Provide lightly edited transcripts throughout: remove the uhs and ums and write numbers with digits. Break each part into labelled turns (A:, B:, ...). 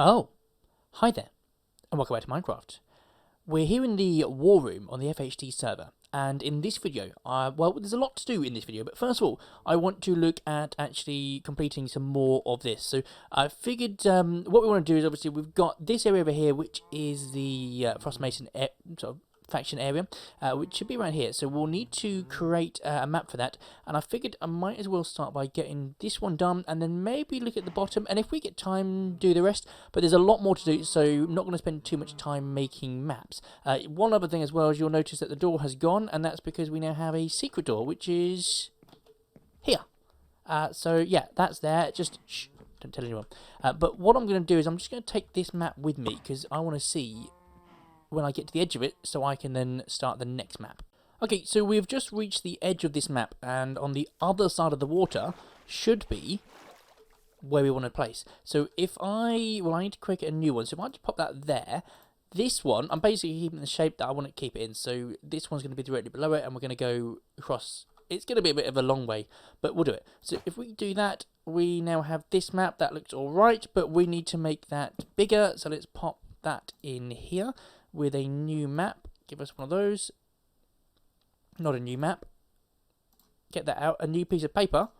A: Oh, hi there, and welcome back to Minecraft. We're here in the war room on the FHD server, and in this video, well, there's a lot to do in this video, but first of all, I want to look at actually completing some more of this. So I figured what we want to do is, obviously, we've got this area over here, which is the Frost Mason sort of faction area, which should be around here. So we'll need to create a map for that, and I figured I might as well start by getting this one done, and then maybe look at the bottom, and if we get time, do the rest. But there's a lot more to do, so I'm not going to spend too much time making maps. One other thing as well is you'll notice that the door has gone, and that's because we now have a secret door, which is here. So yeah, that's there. Just shh, don't tell anyone. But what I'm going to do is I'm just going to take this map with me, because I want to see when I get to the edge of it, so I can then start the next map. Okay, so we've just reached the edge of this map, and on the other side of the water should be where we want to place. So if I need to create a new one, so if I just pop that there, this one, I'm basically keeping the shape that I want to keep it in, so this one's going to be directly below it, and we're going to go across. It's going to be a bit of a long way, but we'll do it. So if we do that, we now have this map. That looks alright, but we need to make that bigger, so let's pop that in here with a new map. Give us one of those. Not a new map. Get that out. A new piece of paper.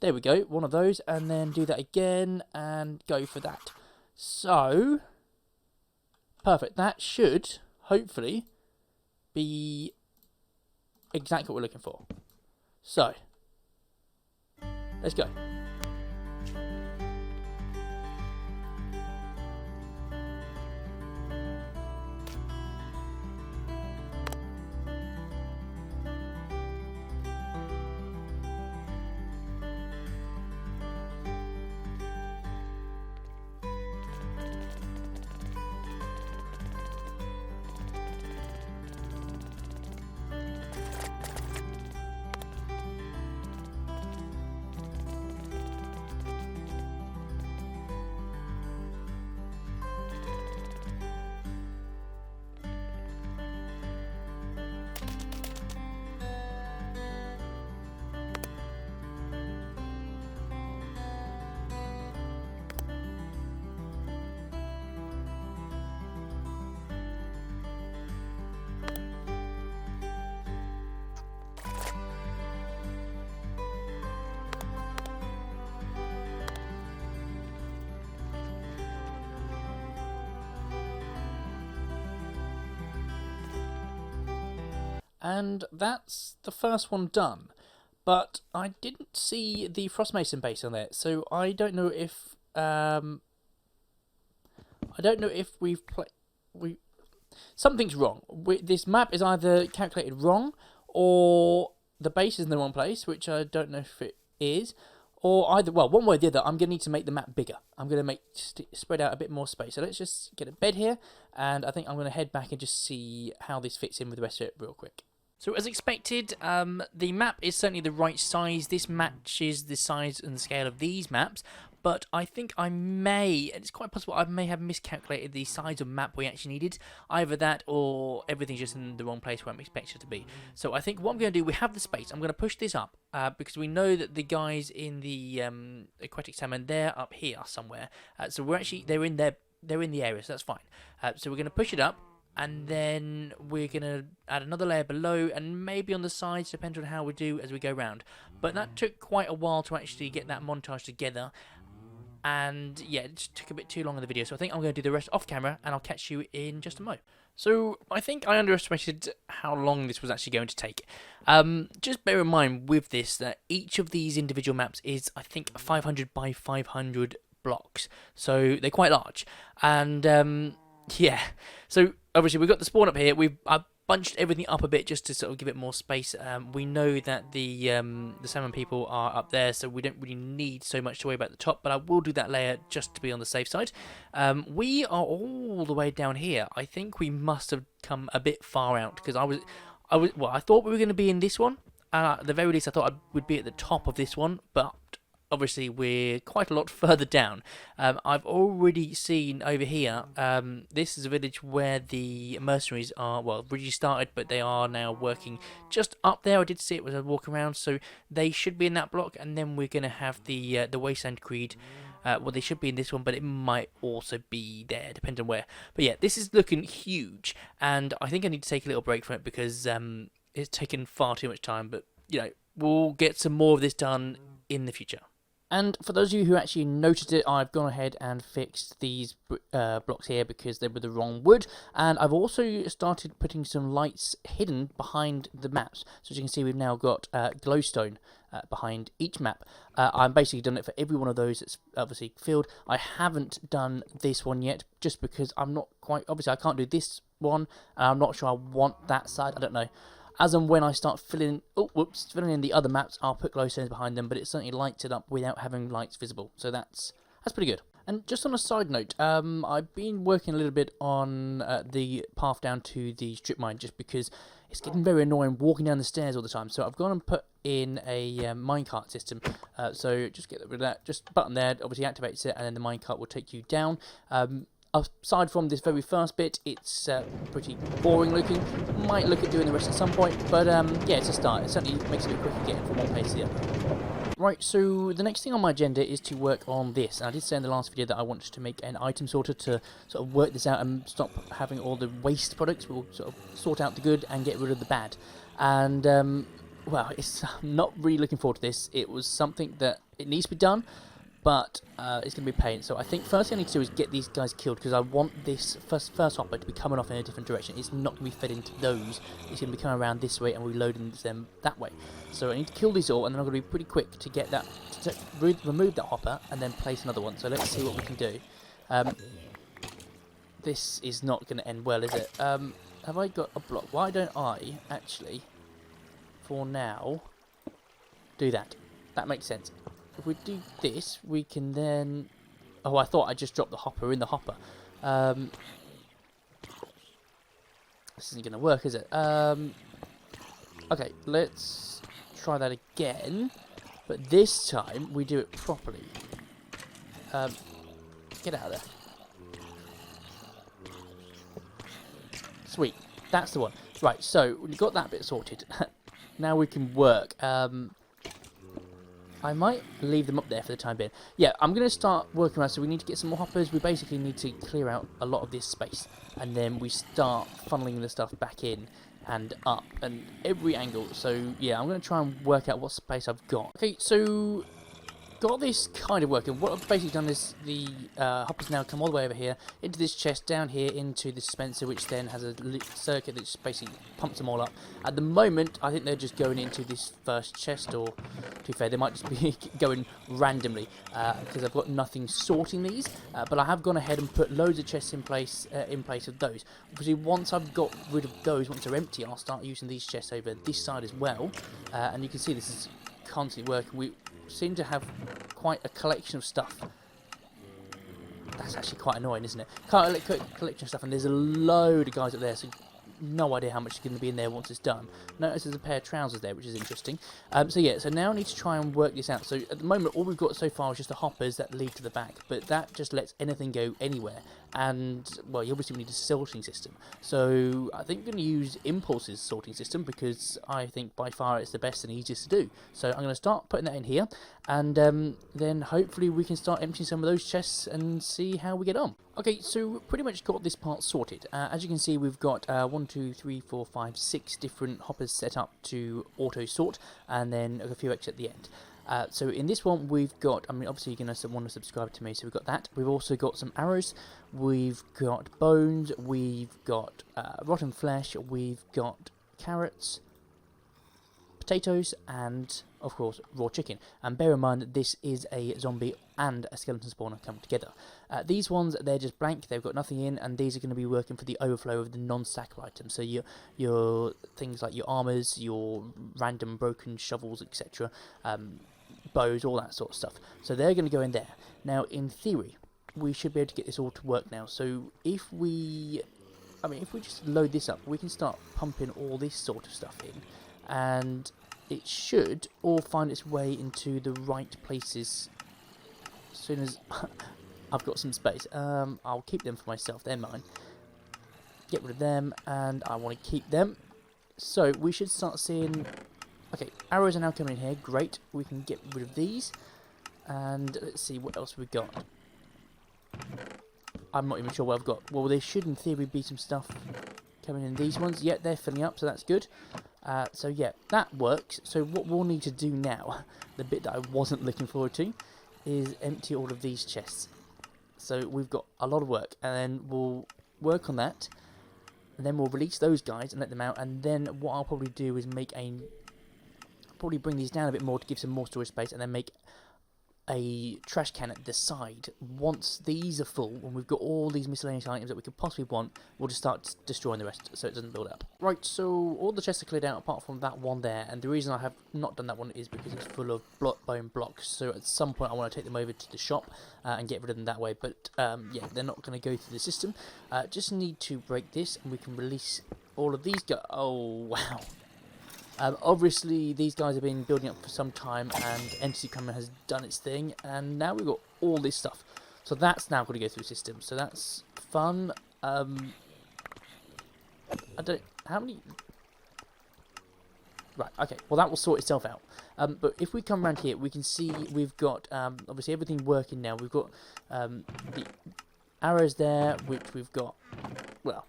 A: There we go. One of those. And then do that again and go for that. So, perfect. That should, hopefully, be exactly what we're looking for. So, let's go. And that's the first one done. But I didn't see the Frost Mason base on there, so I don't know if something's wrong. This map is either calculated wrong, or the base is in the wrong place, which I don't know if it is, or either, well, one way or the other. I'm going to need to make the map bigger. I'm going to spread out a bit more space. So let's just get a bed here, and I think I'm going to head back and just see how this fits in with the rest of it real quick. So as expected, the map is certainly the right size. This matches the size and the scale of these maps, but I think it's quite possible I may have miscalculated the size of map we actually needed. Either that or everything's just in the wrong place where I'm expected it to be. So I think what I'm going to do, we have the space. I'm going to push this up because we know that the guys in the aquatic salmon, they're up here somewhere. So they're in the area, so that's fine. So we're going to push it up. And then we're going to add another layer below, and maybe on the sides, depending on how we do as we go around. But that took quite a while to actually get that montage together. And yeah, it just took a bit too long in the video. So I think I'm going to do the rest off camera, and I'll catch you in just a mo. So I think I underestimated how long this was actually going to take. Just bear in mind with this that each of these individual maps is, I think, 500 by 500 blocks. So they're quite large. And yeah, so obviously we've got the spawn up here. I've bunched everything up a bit just to sort of give it more space. We know that the salmon people are up there, so we don't really need so much to worry about the top, but I will do that layer just to be on the safe side. We are all the way down here. I think we must have come a bit far out, because I thought we were going to be in this one. At the very least, I thought I would be at the top of this one, but obviously we're quite a lot further down. I've already seen over here, this is a village where the mercenaries are, well, already started, but they are now working just up there. I did see it as I walk around, so they should be in that block, and then we're going to have the Wasteland Creed Well, they should be in this one, but it might also be there, depending on where. But yeah, this is looking huge, and I think I need to take a little break from it because it's taken far too much time. But we'll get some more of this done in the future. And for those of you who actually noticed it, I've gone ahead and fixed these blocks here because they were the wrong wood. And I've also started putting some lights hidden behind the maps. So as you can see, we've now got glowstone behind each map. I've basically done it for every one of those that's obviously filled. I haven't done this one yet, just because I'm not quite... Obviously, I can't do this one, and I'm not sure I want that side. I don't know. As and when I start filling in the other maps, I'll put glowstones behind them, but it certainly lights it up without having lights visible. So that's pretty good. And just on a side note, I've been working a little bit on the path down to the strip mine, just because it's getting very annoying walking down the stairs all the time. So I've gone and put in a minecart system. So just get rid of that. Just button there, obviously activates it, and then the minecart will take you down. Aside from this very first bit, it's pretty boring looking. Might look at doing the rest at some point, but yeah, it's a start. It certainly makes it a bit quicker getting from one place to the other. Right, so the next thing on my agenda is to work on this. And I did say in the last video that I wanted to make an item sorter to sort of work this out and stop having all the waste products. We'll sort of sort out the good and get rid of the bad. And, well, I'm not really looking forward to this. It was something that it needs to be done, but it's going to be a pain. So I think first thing I need to do is get these guys killed, because I want this first hopper to be coming off in a different direction. It's not going to be fed into those. It's going to be coming around this way and reloading them that way. So I need to kill these all, and then I'm going to be pretty quick to get that, to remove that hopper and then place another one. So let's see what we can do. This is not going to end well, is it? Have I got a block? Why don't I actually, for now, do that? That makes sense. If we do this, we can then... Oh, I thought I just dropped the hopper in the hopper. This isn't going to work, is it? Okay, let's try that again. But this time, we do it properly. Get out of there. Sweet. That's the one. Right, so we've got that bit sorted. Now we can work. I might leave them up there for the time being. Yeah, I'm going to start working around, so we need to get some more hoppers. We basically need to clear out a lot of this space, and then we start funneling the stuff back in and up and every angle. So yeah, I'm going to try and work out what space I've got. Okay, so got this kind of working. What I've basically done is the hoppers now come all the way over here into this chest, down here into the dispenser, which then has a circuit that just basically pumps them all up. At the moment, I think they're just going into this first chest, or to be fair, they might just be going randomly because I've got nothing sorting these. But I have gone ahead and put loads of chests in place of those. Obviously, once I've got rid of those, once they're empty, I'll start using these chests over this side as well. And you can see this is constantly working. We seem to have quite a collection of stuff. That's actually quite annoying, isn't it? Quite a collection of stuff, and there's a load of guys up there, so no idea how much is going to be in there once it's done. Notice there's a pair of trousers there, which is interesting. So yeah, so now I need to try and work this out. So at the moment, all we've got so far is just the hoppers that lead to the back, but that just lets anything go anywhere. And, well, you obviously need a sorting system. So I think I'm going to use Impulse's sorting system, because I think by far it's the best and easiest to do. So I'm going to start putting that in here, and then hopefully we can start emptying some of those chests and see how we get on. Okay, so pretty much got this part sorted. As you can see, we've got 1, 2, 3, 4, 5, 6 different hoppers set up to auto sort, and then a few extra at the end. So in this one we've got, I mean, obviously you're going to want to subscribe to me, so we've got that. We've also got some arrows, we've got bones, we've got rotten flesh, we've got carrots, potatoes, and of course raw chicken. And bear in mind that this is a zombie and a skeleton spawner come together. These ones, they're just blank, they've got nothing in, and these are going to be working for the overflow of the non-stackable items. So your things like your armors, your random broken shovels, etc., bows, all that sort of stuff. So they're going to go in there. Now, in theory, we should be able to get this all to work now. So if we just load this up, we can start pumping all this sort of stuff in, and it should all find its way into the right places as soon as I've got some space. I'll keep them for myself, they're mine. Get rid of them, and I want to keep them. So we should start seeing... Okay, arrows are now coming in here, great. We can get rid of these. And let's see what else we've got. I'm not even sure what I've got. Well, there should in theory be some stuff coming in these ones. Yeah, they're filling up, so that's good. So yeah, that works. So what we'll need to do now, the bit that I wasn't looking forward to, is empty all of these chests. So we've got a lot of work, and then we'll work on that, and then we'll release those guys and let them out, and then what I'll probably do is probably bring these down a bit more to give some more storage space, and then make a trash can at the side. Once these are full, and we've got all these miscellaneous items that we could possibly want, we'll just start destroying the rest so it doesn't build up. Right, so all the chests are cleared out apart from that one there, and the reason I have not done that one is because it's full of bone blocks, so at some point I want to take them over to the shop and get rid of them that way, but yeah, they're not going to go through the system. Just need to break this and we can release all of these oh wow. Obviously, these guys have been building up for some time, and Entity Coming has done its thing, and now we've got all this stuff. So that's now going to go through the system. So that's fun. I don't... How many... Right, okay. Well, that will sort itself out. But if we come around here, we can see we've got, obviously, everything working now. We've got the arrows there, which we've got, well...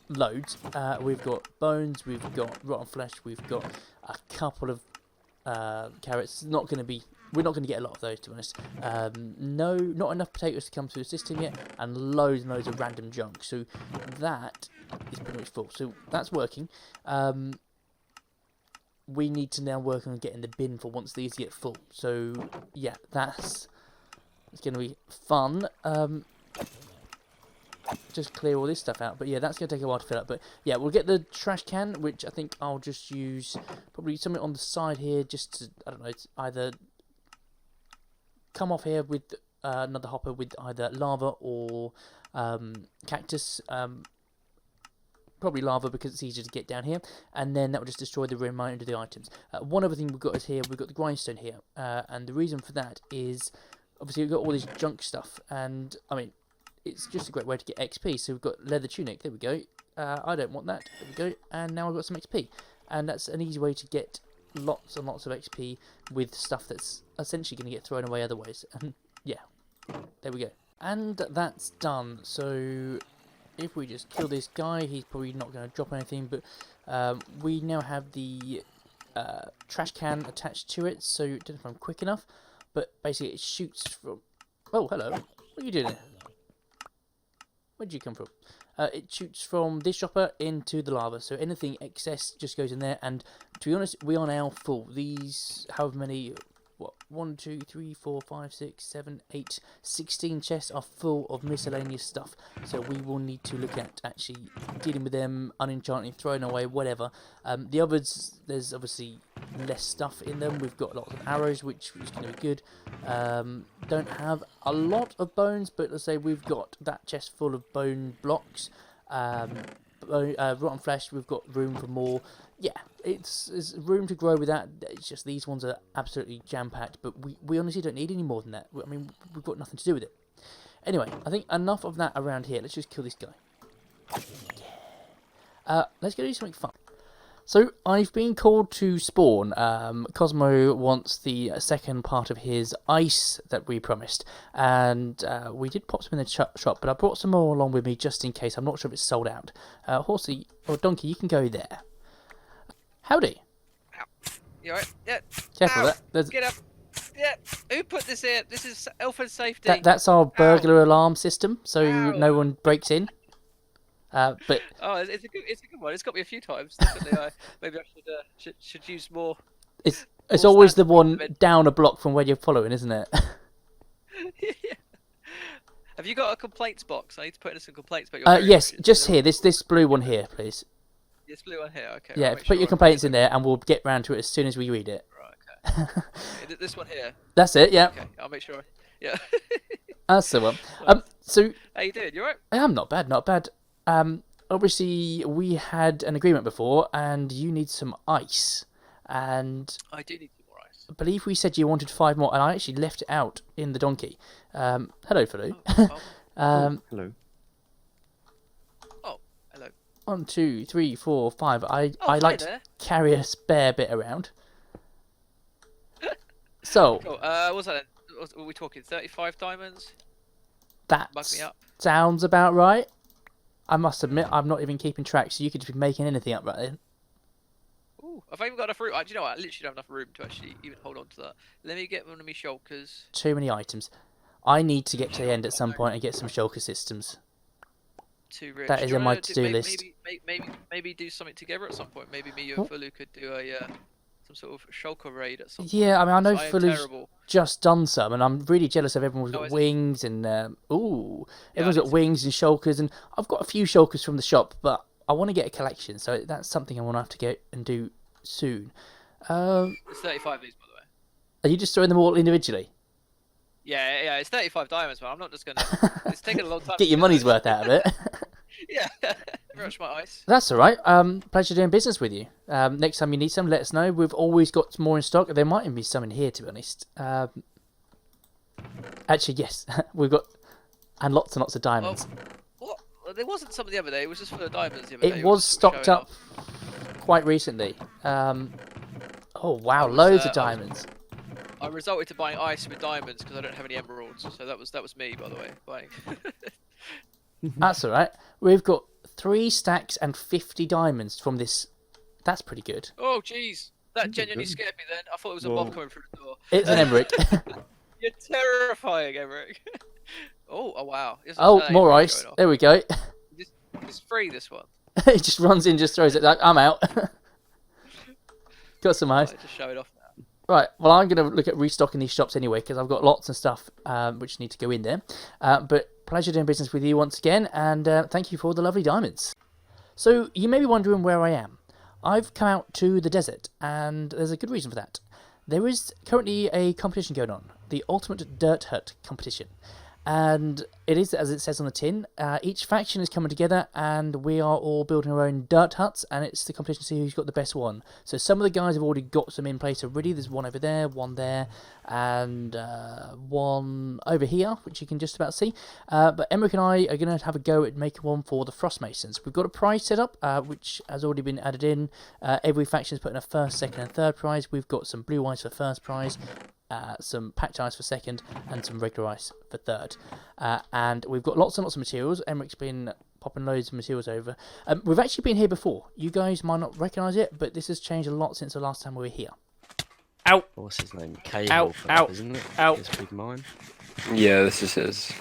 A: loads. We've got bones, we've got rotten flesh, we've got a couple of carrots. We're not going to get a lot of those, to be honest. No, not enough potatoes to come through the system yet, and loads of random junk. So that is pretty much full. So that's working. We need to now work on getting the bin for once these get full. So yeah, it's going to be fun. Just clear all this stuff out, but yeah, that's going to take a while to fill up. But yeah, we'll get the trash can, which I think I'll just use probably something on the side here, just to, I don't know, it's either come off here with another hopper with either lava or cactus. Probably lava because it's easier to get down here, and then that will just destroy the remainder of the items. One other thing we've got is here, we've got the grindstone here, and the reason for that is obviously we've got all this junk stuff, and I mean, it's just a great way to get XP. So we've got leather tunic, there we go. I don't want that, there we go. And now I've got some XP. And that's an easy way to get lots and lots of XP with stuff that's essentially going to get thrown away otherwise. And yeah, there we go. And that's done. So if we just kill this guy, he's probably not going to drop anything. But we now have the trash can attached to it. So I don't know if I'm quick enough. But basically it shoots from... Oh, hello. What are you doing there? Where'd you come from? It shoots from this chopper into the lava, so anything excess just goes in there, and to be honest, we are now full. These, however many, what, 1, 2, 3, 4, 5, 6, 7, 8, 16 chests are full of miscellaneous stuff, so we will need to look at actually dealing with them, unenchanting, throwing away, whatever. The others, there's obviously less stuff in them. We've got lots of arrows, which is going to be good. Don't have a lot of bones, but let's say we've got that chest full of bone blocks. Rotten flesh, we've got room for more. Yeah, it's room to grow with that. It's just these ones are absolutely jam-packed, but we honestly don't need any more than that. I mean, we've got nothing to do with it. Anyway, I think enough of that around here. Let's just kill this guy. Yeah. Let's go do something fun. So, I've been called to spawn. Cosmo wants the second part of his ice that we promised. And we did pop some in the shop, but I brought some more along with me just in case. I'm not sure if it's sold out. Horsey, or Donkey, you can go there. Howdy.
B: Ow. You alright? Yeah.
A: Careful,
B: Ow. Get up. Yeah. Who put this here? This is Elfin safety.
A: That's our burglar alarm system, so
B: Ow.
A: no one breaks in. But
B: oh, it's a good one. It's got me a few times. Definitely, maybe I should use more.
A: It's always the one down a block from where you're following, isn't it?
B: Yeah. Have you got a complaints box? I need to put in some complaints about your
A: yes, just here. This blue one here, please.
B: This blue one here. Okay.
A: Yeah,
B: right,
A: put your complaints in there, and we'll get round to it as soon as we read it.
B: Right. Okay. This one here.
A: That's it. Yeah.
B: Okay. I'll make sure. Yeah.
A: That's the one. So.
B: How you doing? You alright?
A: I'm not bad. Not bad. Obviously we had an agreement before, and you need some ice, and
B: I do need some more ice.
A: I believe we said you wanted 5 more, and I actually left it out in the donkey. Hello, Philou.
C: Hello.
B: Oh, hello.
A: 1, 2, 3, 4, 5. I
B: hi
A: like
B: there.
A: to carry a spare bit around. So
B: Cool. What's that then? Were we talking 35 diamonds?
A: that
B: Mug me up.
A: sounds about right. I must admit, I'm not even keeping track, so you could just be making anything up right then.
B: Ooh, I've even got enough room. Do you know what? I literally don't have enough room to actually even hold on to that. Let me get one of my shulkers.
A: Too many items. I need to get to the end at some point and get some shulker systems.
B: Too rich.
A: That is
B: Do you
A: on my
B: wanna
A: to-do list.
B: Maybe do something together at some point. Maybe me, you, and Fulu could do a some sort of shulker raid at some point.
A: Yeah, I mean, I know
B: 'Cause am
A: Fuller's
B: terrible.
A: just done some, and I'm really jealous of everyone's
B: Oh,
A: got
B: is he?
A: wings and
B: Yeah,
A: everyone's got wings and shulkers, and I've got a few shulkers from the shop, but I want to get a collection, so that's something I want to have to get and do soon.
B: It's 35 of these, by the way.
A: Are you just throwing them all individually?
B: Yeah, it's 35 diamonds, man. I'm not just gonna. It's taken a long time.
A: Get your money's worth out of it.
B: Yeah, rush my ice.
A: That's all right. Pleasure doing business with you. Next time you need some, let us know. We've always got more in stock. There might even be some in here, to be honest. Actually, yes, we've got and lots and lots of diamonds.
B: What? Well, there wasn't some the other day. It was just full of diamonds the other day.
A: It was stocked
B: showing
A: up quite recently. Oh wow,
B: was,
A: loads of
B: I was-
A: diamonds.
B: I resulted to buying ice with diamonds because I don't have any emeralds. So that was me, by the way, buying.
A: That's all right. We've got 3 stacks and 50 diamonds from this. That's pretty good.
B: Oh, jeez. That genuinely scared me then. I thought it was a mob coming through the door.
A: It's an emerald.
B: You're terrifying, Emmerich. oh, wow.
A: More ice. There we go.
B: It's free, this one.
A: It just runs in, just throws it like, I'm out. Got some ice.
B: Right, just show it off now.
A: Right, well, I'm going to look at restocking these shops anyway, because I've got lots of stuff which need to go in there. But pleasure doing business with you once again, and thank you for all the lovely diamonds. So, you may be wondering where I am. I've come out to the desert, and there's a good reason for that. There is currently a competition going on, the Ultimate Dirt Hut competition. And it is, as it says on the tin, each faction is coming together and we are all building our own dirt huts, and it's the competition to see who's got the best one. So some of the guys have already got some in place already. There's one over there, one there, and one over here, which you can just about see. But Emmerich and I are going to have a go at making one for the Frost Masons. We've got a prize set up, which has already been added in. Every faction is putting a first, second, and third prize. We've got some blue ice for first prize, some packed ice for second, and some regular ice for third. And we've got lots and lots of materials. Emmerich's been popping loads of materials over. We've actually been here before. You guys might not recognise it, but this has changed a lot since the last time we were here. Ow!
C: What's his name? K.
A: Ow! Ow!
C: Isn't it?
A: Ow!
C: His big mine.
D: Yeah, this is his.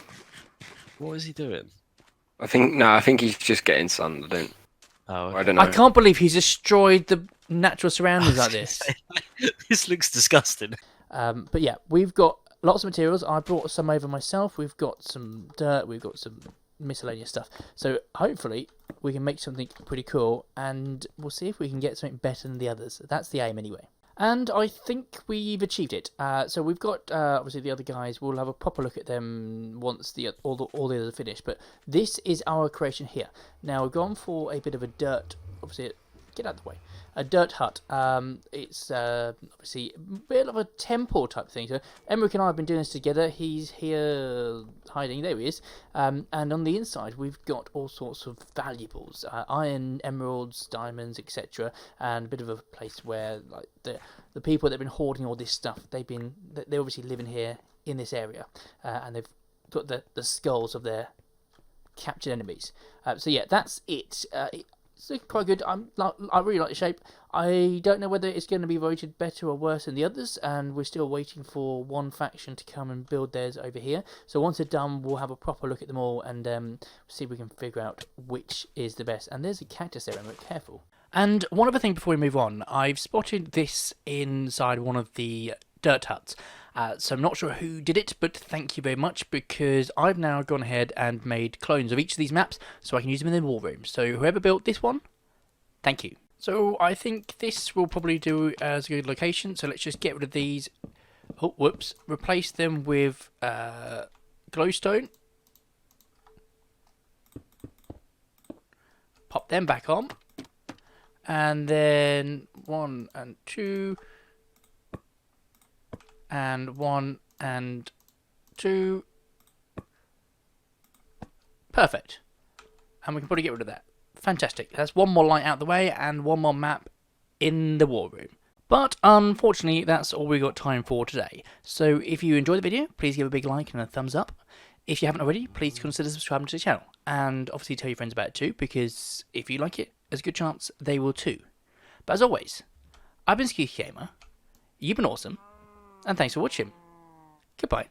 C: What is he doing?
D: I think he's just getting sun.
C: Oh,
D: I don't know.
A: I can't believe he's destroyed the natural surroundings like this.
C: This looks disgusting.
A: But yeah, we've got lots of materials. I brought some over myself. We've got some dirt. We've got some miscellaneous stuff. So hopefully we can make something pretty cool, and we'll see if we can get something better than the others. That's the aim anyway. And I think we've achieved it. So we've got, obviously, the other guys. We'll have a proper look at them once all the others are finished. But this is our creation here. Now, we've gone for a bit of a dirt, obviously, get out of the way. A dirt hut. It's obviously a bit of a temple type thing. So Emmerich and I have been doing this together. He's here hiding. There he is. And on the inside, we've got all sorts of valuables: iron, emeralds, diamonds, etc. And a bit of a place where, like, the people that've been hoarding all this stuff, they're obviously living here in this area, and they've got the skulls of their captured enemies. So yeah, that's it. It's looking quite good. I really like the shape. I don't know whether it's going to be voted better or worse than the others, and we're still waiting for one faction to come and build theirs over here. So once they're done, we'll have a proper look at them all and see if we can figure out which is the best. And there's a cactus there, Emma, careful. And one other thing before we move on, I've spotted this inside one of the dirt huts. So I'm not sure who did it, but thank you very much, because I've now gone ahead and made clones of each of these maps so I can use them in the war room. So whoever built this one, thank you. So I think this will probably do as a good location. So let's just get rid of these. Oh, whoops. Replace them with glowstone. Pop them back on. And then 1 and 2. And 1 and 2. Perfect. And we can probably get rid of that. Fantastic. That's one more light out the way and one more map in the war room. But unfortunately, that's all we got time for today. So if you enjoyed the video, please give a big like and a thumbs up. If you haven't already, please consider subscribing to the channel. And obviously tell your friends about it too, because if you like it, there's a good chance they will too. But as always, I've been Geeky Gamer, you've been awesome, and thanks for watching. Goodbye.